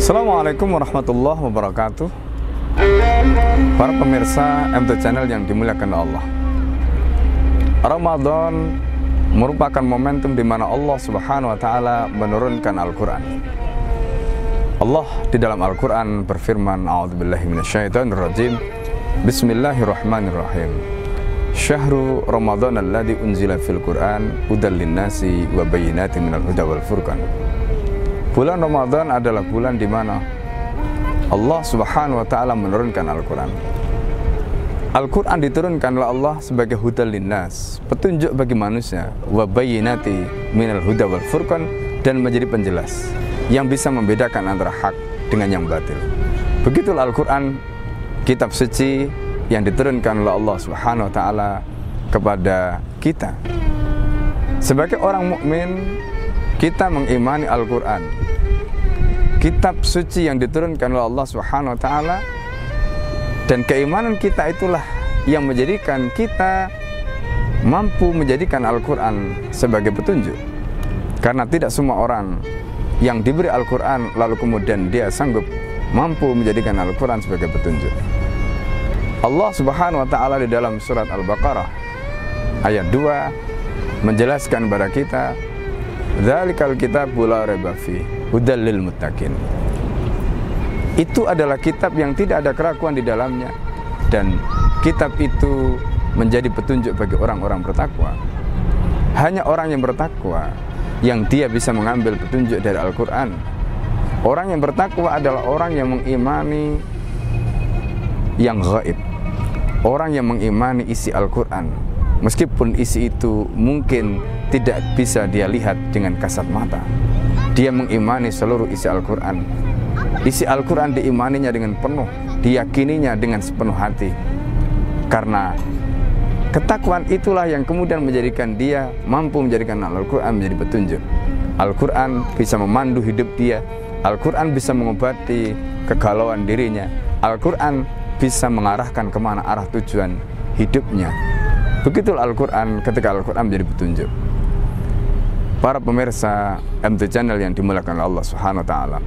Assalamualaikum warahmatullahi wabarakatuh. Para pemirsa MT Channel yang dimuliakan Allah, Ramadan merupakan momentum di mana Allah Subhanahu wa taala menurunkan Al-Qur'an. Allah di dalam Al-Qur'an berfirman, A'udzubillahi minasyaitonirrajim. Bismillahirrahmanirrahim. Syahru Ramadan alladzi unzila fil Qur'an hudal linnasi wa bayyinatin minal huda wal furqan. Bulan Ramadan adalah bulan di mana Allah Subhanahu wa taala menurunkan Al-Qur'an. Al-Qur'an diturunkan oleh Allah sebagai hudal linnas, petunjuk bagi manusia, wa bayyinati minal huda wal furqan, dan menjadi penjelas yang bisa membedakan antara hak dengan yang batil. Begitulah Al-Qur'an, kitab suci yang diturunkan oleh Allah Subhanahu wa taala kepada kita. Sebagai orang mukmin, kita mengimani Al-Qur'an, kitab suci yang diturunkan oleh Allah Subhanahu wa taala, dan keimanan kita itulah yang menjadikan kita mampu menjadikan Al-Qur'an sebagai petunjuk. Karena tidak semua orang yang diberi Al-Qur'an lalu kemudian dia sanggup mampu menjadikan Al-Qur'an sebagai petunjuk. Allah Subhanahu wa taala di dalam surat Al-Baqarah ayat 2 menjelaskan kepada kita, "Dzalikal kitabu la raiba fihi hudal lil muttaqin." Itu adalah kitab yang tidak ada keraguan di dalamnya, dan kitab itu menjadi petunjuk bagi orang-orang bertakwa. Hanya orang yang bertakwa yang dia bisa mengambil petunjuk dari Al-Qur'an. Orang yang bertakwa adalah orang yang mengimani yang gaib, orang yang mengimani isi Al-Qur'an, meskipun isi itu mungkin tidak bisa dia lihat dengan kasat mata. Dia mengimani seluruh isi Al-Qur'an. Isi Al-Qur'an diimaninya dengan penuh, diyakininya dengan sepenuh hati. Karena ketakwaan itulah yang kemudian menjadikan dia mampu menjadikan Al-Qur'an menjadi petunjuk. Al-Qur'an bisa memandu hidup dia. Al-Qur'an bisa mengobati kegalauan dirinya. Al-Qur'an bisa mengarahkan kemana arah tujuan hidupnya. Begitulah Al-Qur'an ketika Al-Qur'an menjadi petunjuk. Para pemirsa MT Channel yang dimuliakan Allah Subhanahu wa taala,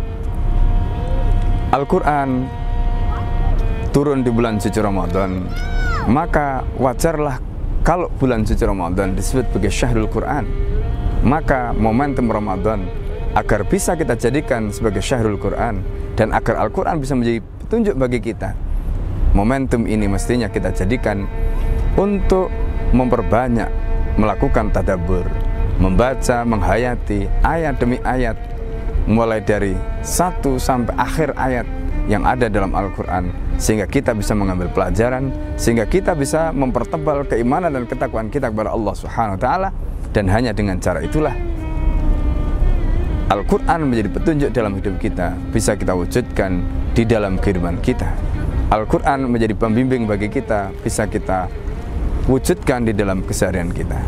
Al-Qur'an turun di bulan suci Ramadan, maka wajarlah kalau bulan suci Ramadan disebut sebagai Syahrul Qur'an. Maka momentum Ramadan agar bisa kita jadikan sebagai Syahrul Qur'an dan agar Al-Qur'an bisa menjadi petunjuk bagi kita, momentum ini mestinya kita jadikan untuk memperbanyak melakukan tadabbur, membaca, menghayati ayat demi ayat, mulai dari 1 sampai akhir ayat yang ada dalam Al-Qur'an, sehingga kita bisa mengambil pelajaran, sehingga kita bisa mempertebal keimanan dan ketakwaan kita kepada Allah Subhanahu wa taala. Dan hanya dengan cara itulah Al-Qur'an menjadi petunjuk dalam hidup kita, bisa kita wujudkan di dalam kehidupan kita. Al-Qur'an menjadi pembimbing bagi kita, bisa kita wujudkan di dalam keseharian kita.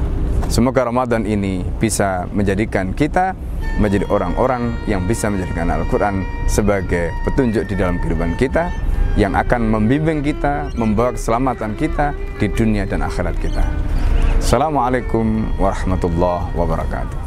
Semoga Ramadan ini bisa menjadikan kita menjadi orang-orang yang bisa menjadikan Al-Qur'an sebagai petunjuk di dalam kehidupan kita, yang akan membimbing kita, membawa keselamatan kita di dunia dan akhirat kita. Assalamualaikum warahmatullahi wabarakatuh.